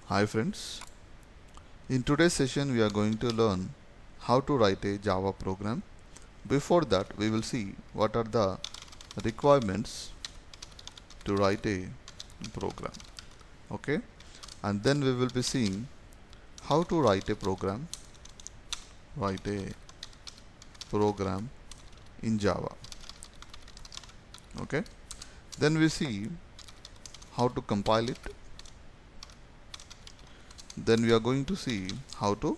Hi friends, in today's session we are going to learn how to write a Java program. Before that we will see what are the requirements to write a program. Okay, and then we will be seeing how to write a program in Java. Okay, then we see how to compile it. Then we are going to see how to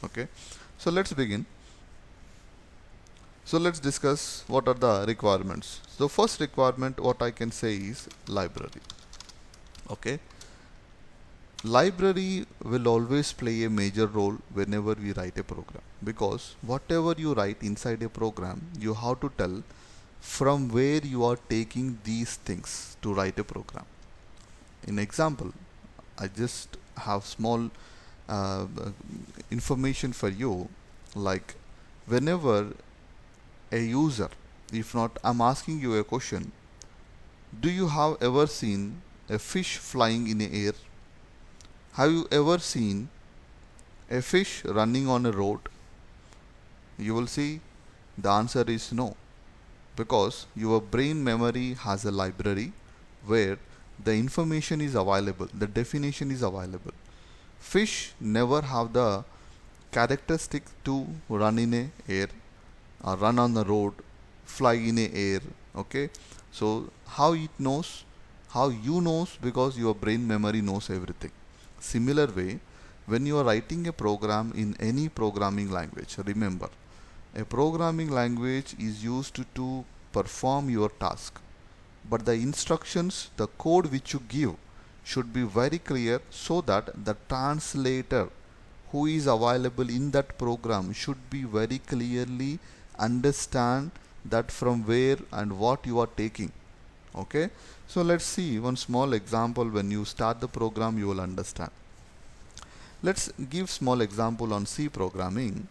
okay. So let's begin. So let's discuss what are the requirements. So first requirement what I can say is library. Okay. Library will always play a major role whenever we write a program, because whatever you write inside a program you have to tell from where you are taking these things to write a program. In example, I just have small uh, information for you, like whenever a user, if not, I'm asking you a question, do you have ever seen a fish flying in the air? Have you ever seen a fish running on a road? You will see the answer is no, because your brain memory has a library where the information is available, the definition is available. Fish never have the characteristic to run in a air or run on the road, fly in a air. Okay, so how it knows, how you knows, because your brain memory knows everything. Similar way, when you are writing a program in any programming language, remember, a programming language is used to perform your task, but the instructions, the code which you give should be very clear, so that the translator who is available in that program should be very clearly understand that from where and what you are taking. Okay, so let's see one small example. When you start the program you will understand. Let's give small example on C programming.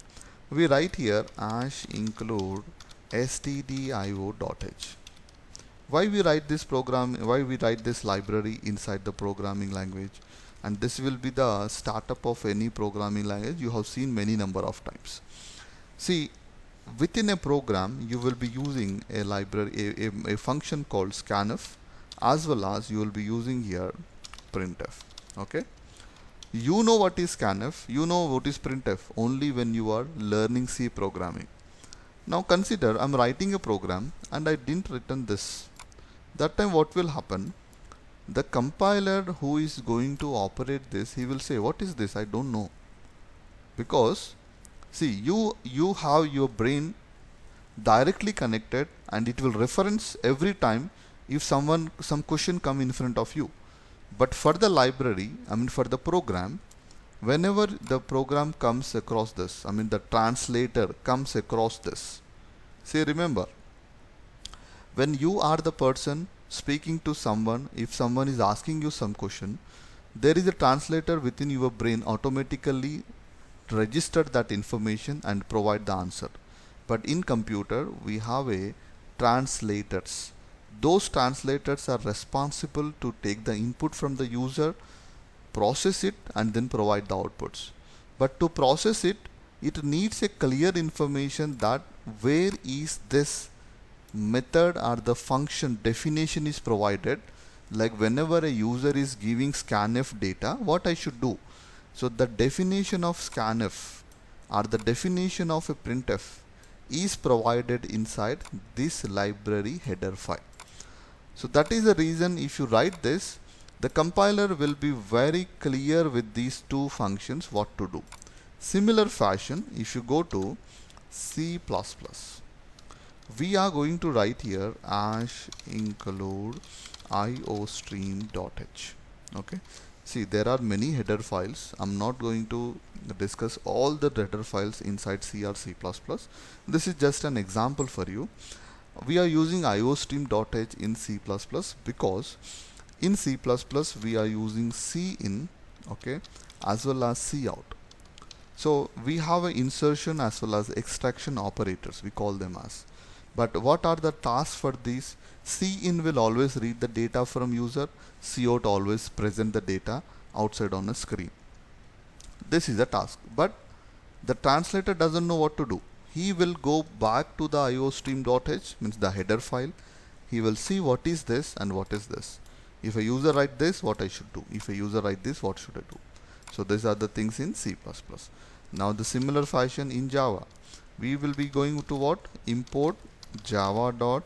We write here #include stdio.h. Why we write this program, why we write this library inside the programming language? And this will be the startup of any programming language. You have seen many number of times. See, within a program you will be using a library, a function called scanf, as well as you will be using here printf. Okay, you know what is scanf, you know what is printf only when you are learning C programming. Now consider I'm writing a program and I didn't return this. That time what will happen? The compiler who is going to operate this, he will say, what is this? I don't know. Because see, you have your brain directly connected and it will reference every time if some question come in front of you. But for the library, for the program, whenever the program comes across this, the translator comes across this. See, remember, when you are the person speaking to someone, if someone is asking you some question, there is a translator within your brain automatically register that information and provide the answer. But in computer we have a translators. Those translators are responsible to take the input from the user, process it, and then provide the outputs. But to process it, it needs a clear information that where is this method or the function definition is provided. Like whenever a user is giving scanf data, what I should do? So the definition of scanf or the definition of a printf is provided inside this library header file. So that is the reason if you write this, the compiler will be very clear with these two functions what to do. Similar fashion, if you go to C++, we are going to write here #include iostream.h. Okay, see, there are many header files. I'm not going to discuss all the header files inside C or C++. This is just an example for you. We are using iostream.h in C++ because in C++ we are using cin, okay, as well as cout. So we have an insertion as well as extraction operators, we call them as. But what are the tasks for these? cin will always read the data from user, cout always present the data, outside on a screen. This is a task, but the translator doesn't know what to do. He will go back to the iostream.h, means the header file. He will see what is this and what is this. If a user write this, what I should do. If a user write this, what should I do? So these are the things in C++. Now the similar fashion in Java, we will be going to what? Import java.io.star.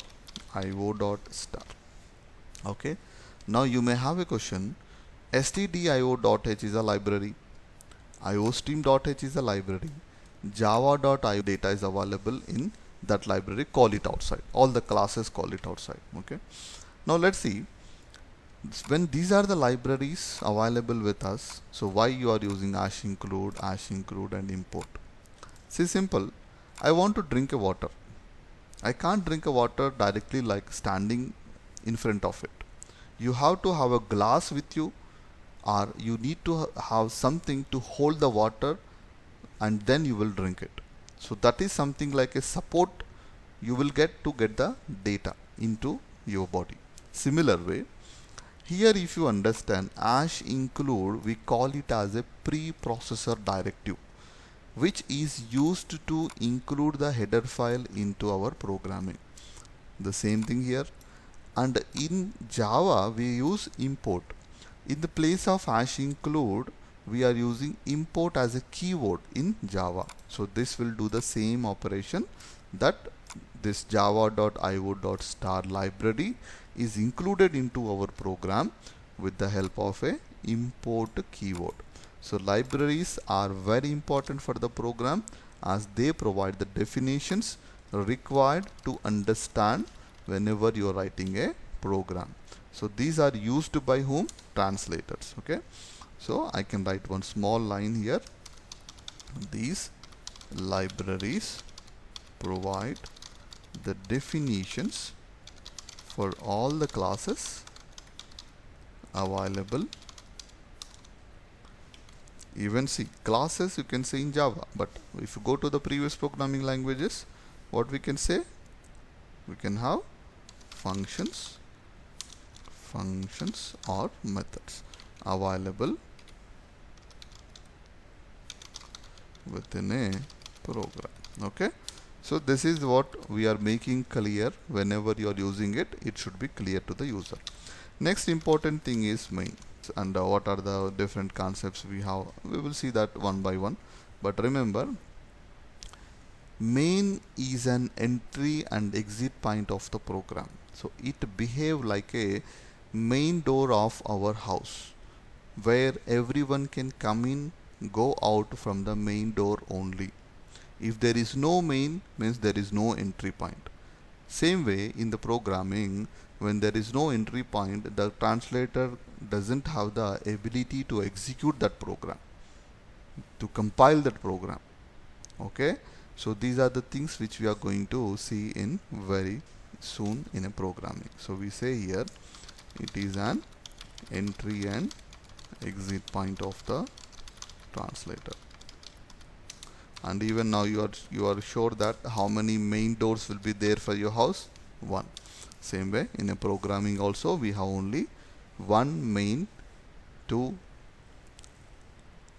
Okay. Now you may have a question. stdio.h is a library. iostream.h is a library. Java.io data is available in that library. Call it outside. All the classes call it outside. Okay. Now let's see. When these are the libraries available with us, so why you are using #include and import? See, simple. I want to drink a water. I can't drink a water directly like standing in front of it. You have to have a glass with you, or you need to have something to hold the water, and then you will drink it. So that is something like a support you will get to get the data into your body. Similar way, here if you understand #include, we call it as a preprocessor directive, which is used to include the header file into our programming. The same thing here. And in Java we use import. In the place of #include, we are using import as a keyword in Java. So this will do the same operation, that this java.io.star library is included into our program with the help of a import keyword. So libraries are very important for the program, as they provide the definitions required to understand whenever you are writing a program. So these are used by whom? Translators. Okay. So I can write one small line here. These libraries provide the definitions for all the classes available. Even see, classes you can say in Java, but if you go to the previous programming languages, what we can say? We can have functions or methods available within a program. Okay. So this is what we are making clear. Whenever you are using it, it should be clear to the user. Next important thing is main. And what are the different concepts we have? We will see that one by one. But remember, main is an entry and exit point of the program. So it behave like a main door of our house, where everyone can come in, go out from the main door only. If there is no main, means there is no entry point. Same way in the programming, when there is no entry point, the translator doesn't have the ability to execute that program, to compile that program. Okay. So these are the things which we are going to see in very soon in a programming. So we say here it is an entry and exit point of the translator. And even now you are sure that how many main doors will be there for your house? One. Same way in a programming also, we have only one main, two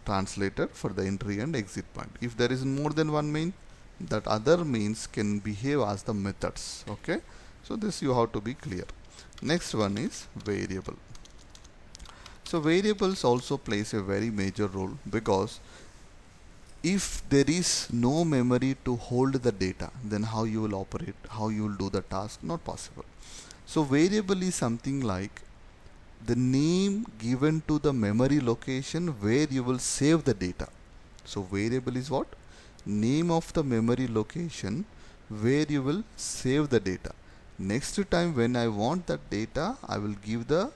translator for the entry and exit point. If there is more than one main, that other mains can behave as the methods. Okay. So this you have to be clear. Next one is variable. So variables also plays a very major role, because if there is no memory to hold the data, then how you will operate, how you will do the task? Not possible. So variable is something like the name given to the memory location where you will save the data. So variable is what? Name of the memory location where you will save the data. Next time when I want that data, I will give the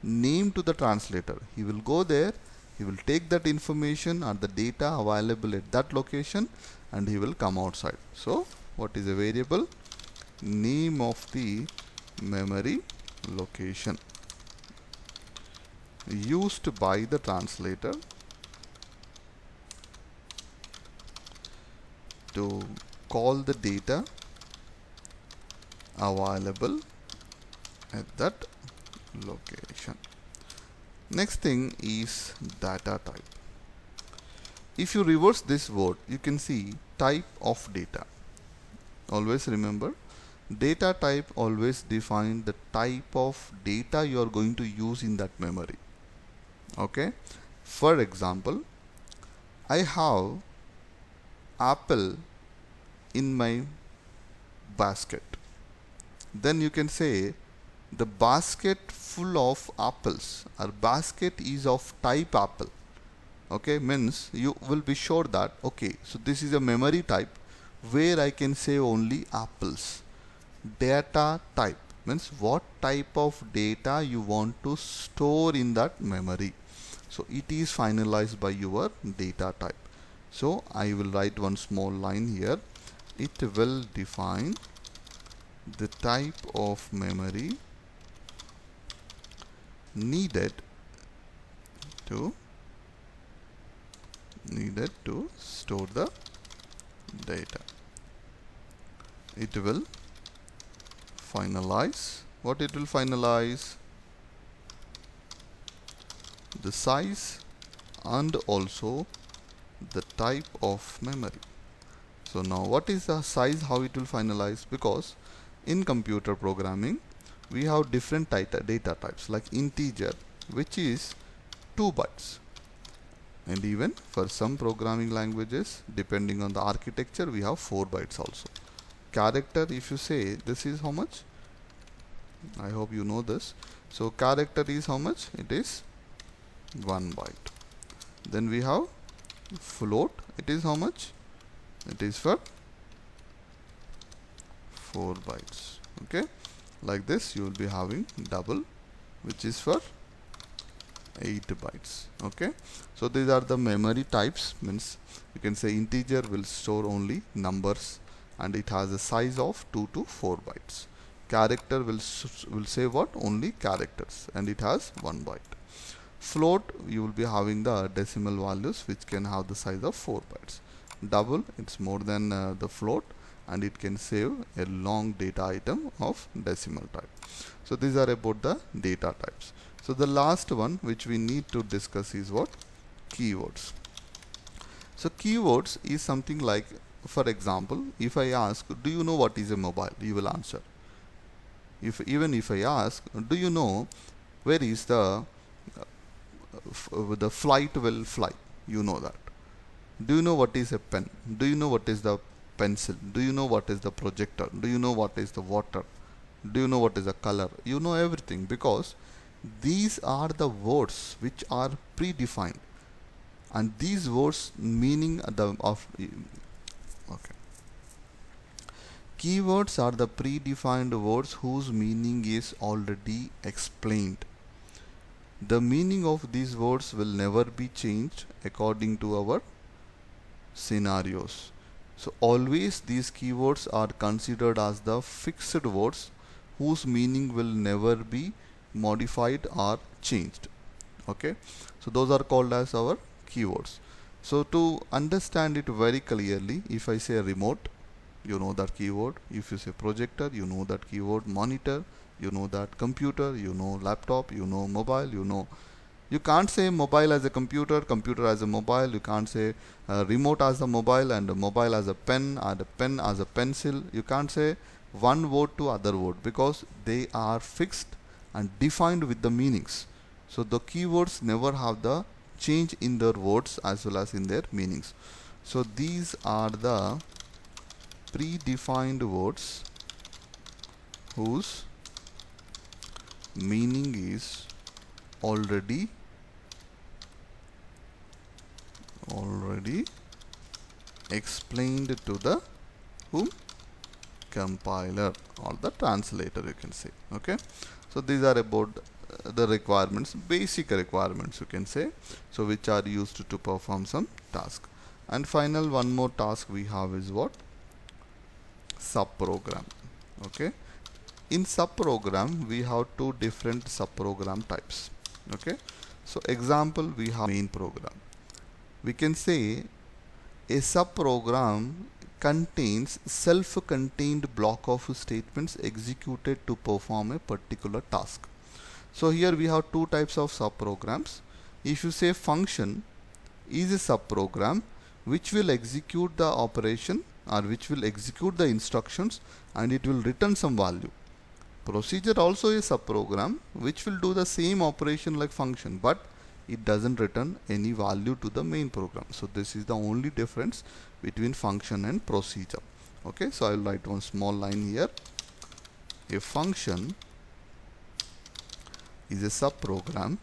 name to the translator. He will go there, he will take that information or the data available at that location, and he will come outside. So what is a variable? Name of the memory location used by the translator to call the data available at that location. Next thing is data type. If you reverse this word, you can see type of data. Always remember, data type always define the type of data you are going to use in that memory. Okay, for example, I have apple in my basket. Then you can say the basket full of apples, or basket is of type apple. Okay, means you will be sure that okay, so this is a memory type where I can say only apples. Data type means what type of data you want to store in that memory. So it is finalized by your data type. So I will write one small line here. It will define the type of memory needed to store the data. It will finalize. What it will finalize? The size and also the type of memory. So now what is the size, how it will finalize? Because in computer programming we have different data types like integer, which is 2 bytes, and even for some programming languages, depending on the architecture, we have 4 bytes also. Character, if you say this is how much, I hope you know this. So character is how much? It is 1 byte. Then we have float. It is how much? It is for 4 bytes. Okay, like this you will be having double, which is for 8 bytes. Okay, so these are the memory types. Means you can say integer will store only numbers and it has a size of 2 to 4 bytes. Character will say what? Only characters and it has 1 byte. Float, you will be having the decimal values which can have the size of 4 bytes. Double, it's more than the float, and it can save a long data item of decimal type. So these are about the data types. So the last one which we need to discuss is what? Keywords. So keywords is something like, for example, if I ask, do you know what is a mobile? You will answer. Even if I ask, do you know where is the flight will fly? You know that. Do you know what is a pen? Do you know what is the pencil? Do you know what is the projector? Do you know what is the water? Do you know what is the color? You know everything, because these are the words which are predefined, and these words meaning okay. Keywords are the predefined words whose meaning is already explained. The meaning of these words will never be changed according to our scenarios. So always these keywords are considered as the fixed words whose meaning will never be modified or changed. Okay, so those are called as our keywords. So to understand it very clearly, if I say remote, you know that keyword. If you say projector, you know that keyword. Monitor, you know that. Computer, you know. Laptop, you know. Mobile, you know. You can't say mobile as a computer, computer as a mobile. You can't say remote as a mobile and a mobile as a pen, and a pen as a pencil. You can't say one word to other word, because they are fixed and defined with the meanings. So the keywords never have the change in their words as well as in their meanings. So these are the predefined words whose meaning is already explained to the whom? Compiler or the translator, you can say. Okay, so these are about the requirements, basic requirements, you can say, so which are used to perform some task. And final one more task we have is what? Subprogram. Okay, in subprogram we have two different subprogram types. Okay, so example, we have main program. We can say a subprogram contains self-contained block of statements executed to perform a particular task. So here we have two types of subprograms. If you say function is a subprogram which will execute the operation or which will execute the instructions and it will return some value. Procedure also is a subprogram which will do the same operation like function, but it doesn't return any value to the main program. So this is the only difference between function and procedure. Okay, so I will write one small line here. A function is a subprogram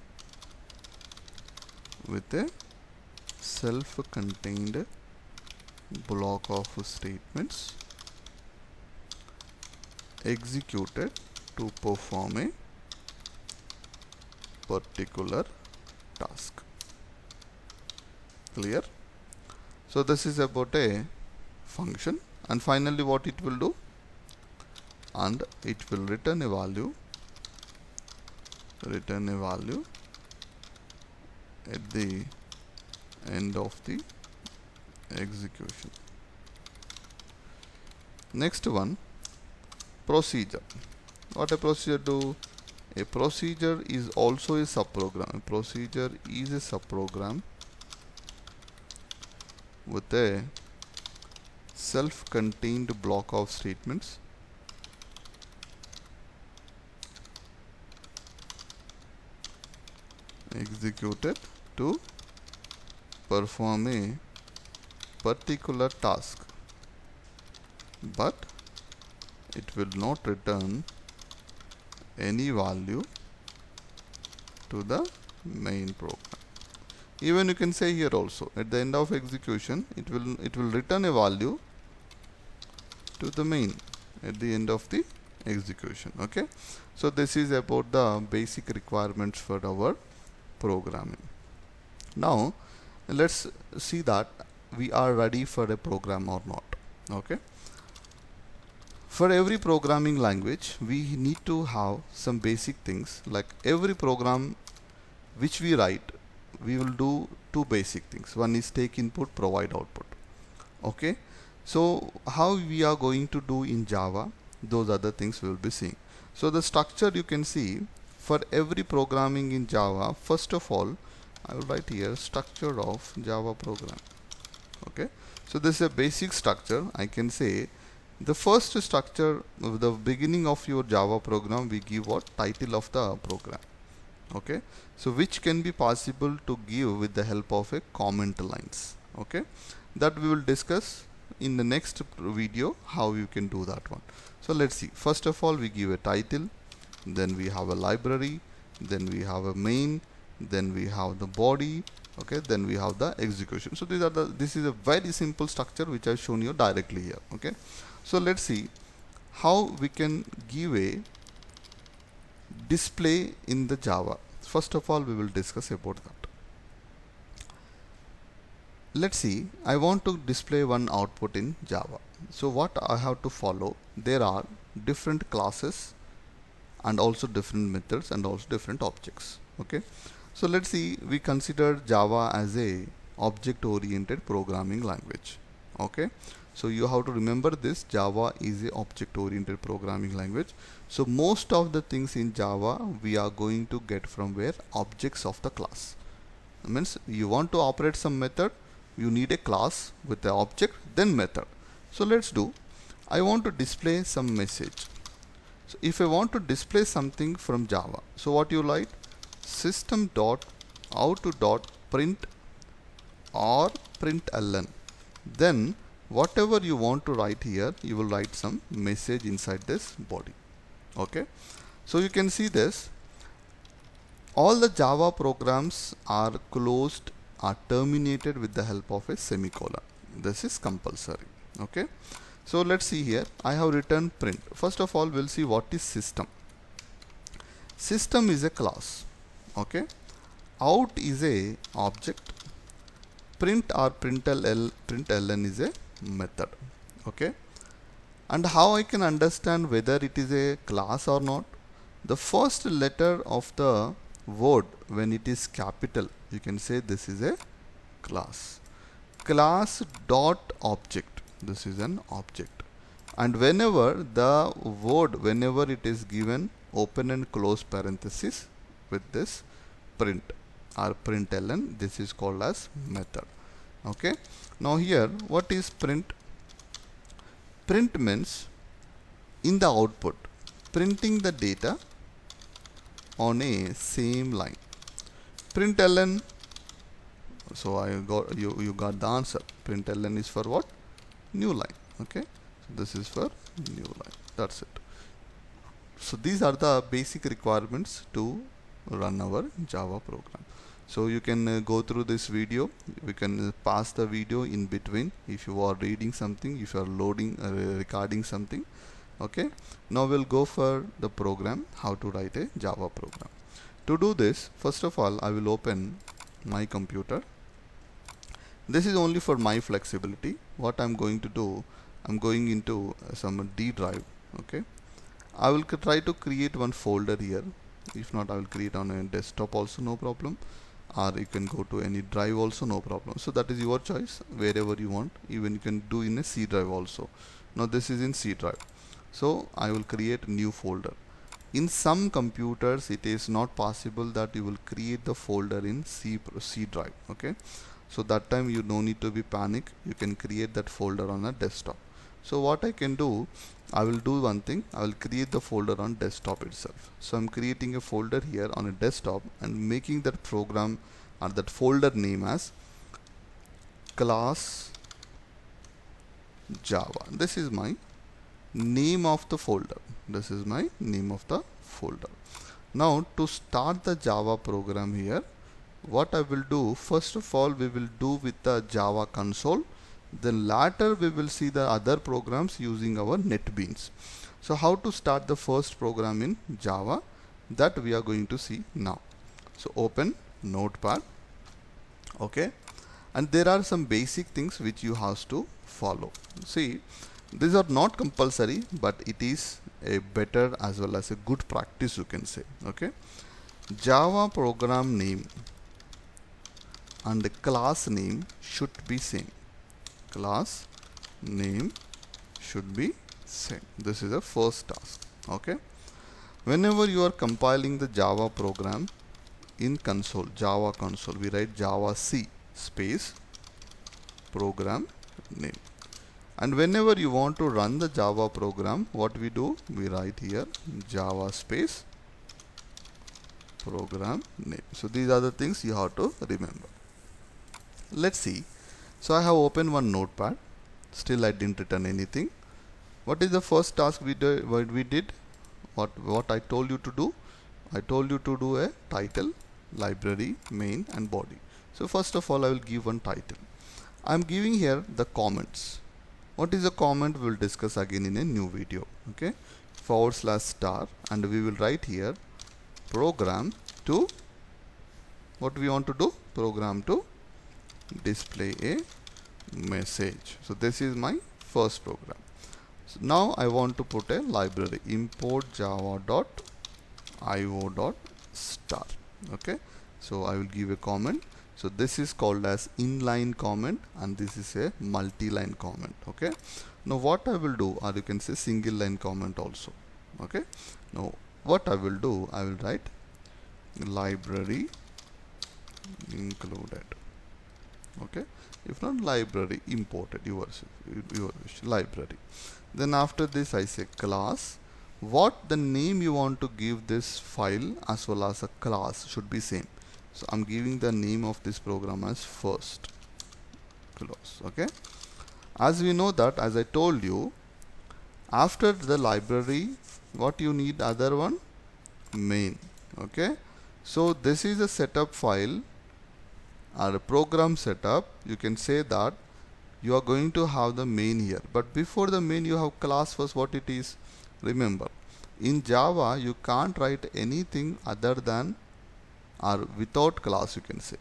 with a self-contained block of statements executed to perform a particular task. Clear? So this is about a function, and finally what it will do, and it will return a value at the end of the execution. Next one, procedure. What a procedure do? A procedure is also a subprogram. A procedure is a subprogram with a self-contained block of statements executed to perform a particular task, but it will not return any value to the main program. Even you can say here also, at the end of execution it will return a value to the main at the end of the execution. Okay, so this is about the basic requirements for our programming. Now let's see that we are ready for a program or not. Okay, for every programming language we need to have some basic things. Like every program which we write, we will do two basic things. One is take input, provide output. Okay, so how we are going to do in Java, those other things we will be seeing. So the structure you can see for every programming in Java. First of all, I will write here structure of Java program. Okay, so this is a basic structure. I can say the first structure, the beginning of your Java program, we give what? Title of the program. Okay, so which can be possible to give with the help of a comment lines. Okay, that we will discuss in the next video how you can do that one. So let's see. First of all, we give a title, then we have a library, then we have a main, then we have the body. Okay, then we have the execution. So this is a very simple structure which I've shown you directly here. Okay, so let's see how we can give a display in the Java. First of all, we will discuss about that. Let's see, I want to display one output in Java. So what I have to follow, there are different classes and also different methods and also different objects. Okay, so let's see, we consider Java as a object oriented programming language. Okay, so you have to remember this, Java is a object oriented programming language. So most of the things in Java we are going to get from where? Objects of the class. That means you want to operate some method, you need a class with the object, then method. So let's do, I want to display some message. So if I want to display something from Java, so what you write? System.out.print or println. Then whatever you want to write here, you will write some message inside this body. Okay, so you can see this, all the Java programs are closed, are terminated with the help of a semicolon. This is compulsory. Okay, so let's see here, I have written print. First of all, we'll see what is system. System is a class. Okay, out is a object, print or println is a method. Okay, and how I can understand whether it is a class or not? The first letter of the word, when it is capital, you can say this is a class. Class dot object, this is an object. And whenever the word, whenever it is given open and close parenthesis, with this print or println. This is called as method. Okay, now here what is print? Print means in the output printing the data on a same line. Println, so I got you got the answer. Println is for what? New line. Okay, so this is for new line. That's it. So these are the basic requirements to run our Java program. So you can go through this video. We can pause the video in between if you are reading something, if you are loading recording something. Okay, now we'll go for the program, how to write a Java program. To do this, first of all I will open my computer. This is only for my flexibility. What I'm going to do, I'm going into some D drive. Okay, I will try to create one folder here. If not, I will create on a desktop also, no problem, or you can go to any drive also, no problem. So that is your choice, wherever you want. Even you can do in a C drive also. Now this is in C drive, so I will create new folder. In some computers it is not possible that you will create the folder in C drive. Okay, so that time you no need to be panic, you can create that folder on a desktop. So what I can do, I will do one thing, I will create the folder on desktop itself. So I'm creating a folder here on a desktop and making that program or that folder name as class Java. This is my name of the folder. This is my name of the folder. Now to start the Java program here, what I will do, first of all we will do with the Java console. Then later we will see the other programs using our NetBeans. So how to start the first program in Java, that we are going to see now. So open Notepad. Okay, and there are some basic things which you have to follow. See, these are not compulsory, but it is a better as well as a good practice, you can say. Okay, Java program name and the class name should be same. Class name should be same. This is the first task. Okay, whenever you are compiling the Java program in console, Java console, we write Java C space program name. And whenever you want to run the Java program, what we do, we write here Java space program name. So these are the things you have to remember. Let's see. So I have opened one Notepad. Still I didn't return anything. What is the first task we did? What I told you to do? I told you to do a title, library, main and body. So first of all I will give one title. I am giving here the comments. What is a comment we will discuss again in a new video. Okay, /* and we will write here program to, what we want to do, program to display a message. So this is my first program. So now I want to put a library, import java.io.star. Okay, so I will give a comment. So this is called as inline comment and this is a multi-line comment. Okay, now what I will do, or you can say single line comment also. Okay, now what I will do, I will write library included. Okay, if not library imported, your wish, library. Then after this I say class. What the name you want to give this file as well as a class should be same. So I'm giving the name of this program as first class. Okay, as we know that, as I told you, after the library what you need, other one, main. Okay, so this is a setup file or a program setup. You can say that you are going to have the main here, but before the main you have class first. What it is, remember, in Java you can't write anything other than or without class, you can say.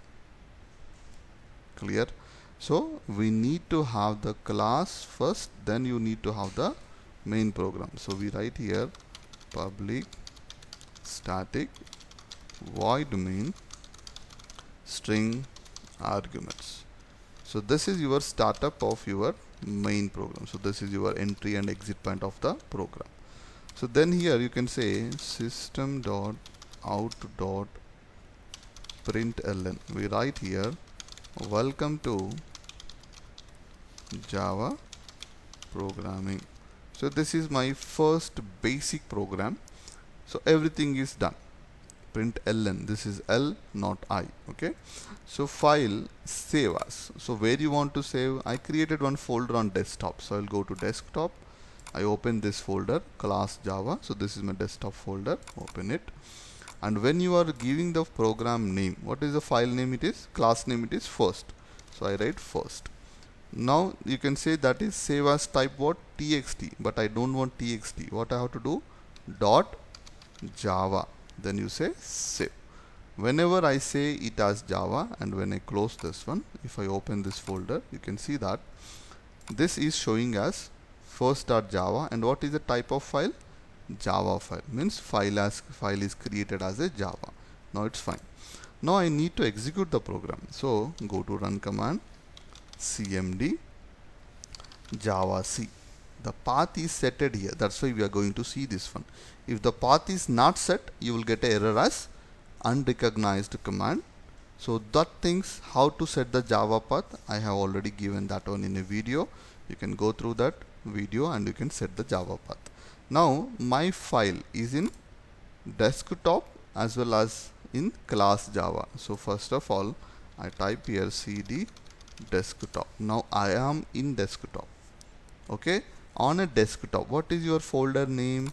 Clear? So we need to have the class first, then you need to have the main program. So we write here public static void main string arguments. So this is your startup of your main program. So this is your entry and exit point of the program. So then here you can say system.out out.println. We write here, welcome to Java programming. So this is my first basic program. So everything is done. Print ln, this is L not I. Okay, so file, save as. So where you want to save? I created one folder on desktop, so I'll go to desktop. I open this folder, class Java. So this is my desktop folder. Open it, and when you are giving the program name, what is the file name? It is class name, it is first. So I write first. Now you can say that is save as type what? TXT, but I don't want TXT. What I have to do? Dot Java. Then you say save. Whenever I say it as Java, and when I close this one, if I open this folder, you can see that this is showing as first.java. And what is the type of file? Java file. Means file is created as a Java. Now it's fine. Now I need to execute the program. So go to run command, cmd java c. The path is setted here. That's why we are going to see this one. If the path is not set, you will get an error as unrecognized command. So that things how to set the Java path, I have already given that one in a video. You can go through that video and you can set the Java path. Now my file is in desktop as well as in class Java. So first of all, I type here cd desktop. Now I am in desktop. Okay, on a desktop, what is your folder name?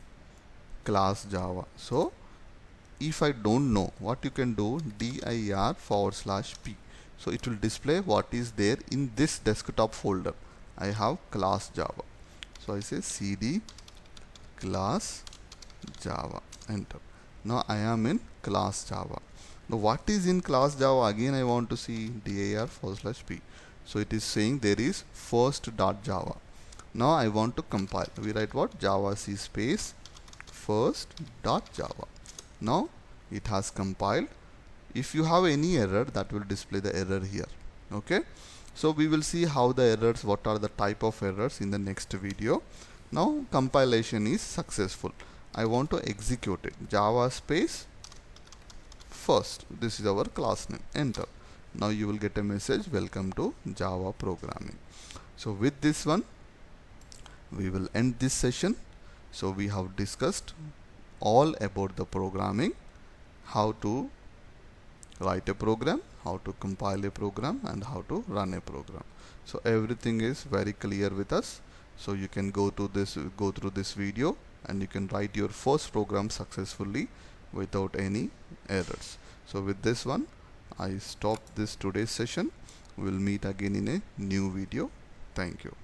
Class Java. So if I don't know, what you can do, dir/p. So it will display what is there in this desktop folder. I have class Java. So I say cd class Java, enter. Now I am in class Java. Now what is in class Java? Again I want to see dir/p. So it is saying there is first.java. Now I want to compile. We write what? Java C space first.java. Now it has compiled. If you have any error, that will display the error here. Okay, so we will see how the errors, what are the type of errors in the next video. Now compilation is successful. I want to execute it. Java space first. This is our class name. Enter. Now you will get a message, welcome to Java programming. So with this one, we will end this session. So we have discussed all about the programming, how to write a program, how to compile a program, and how to run a program. So everything is very clear with us. So you can go through this video and you can write your first program successfully without any errors. So with this one, I stop this today's session. We'll meet again in a new video. Thank you.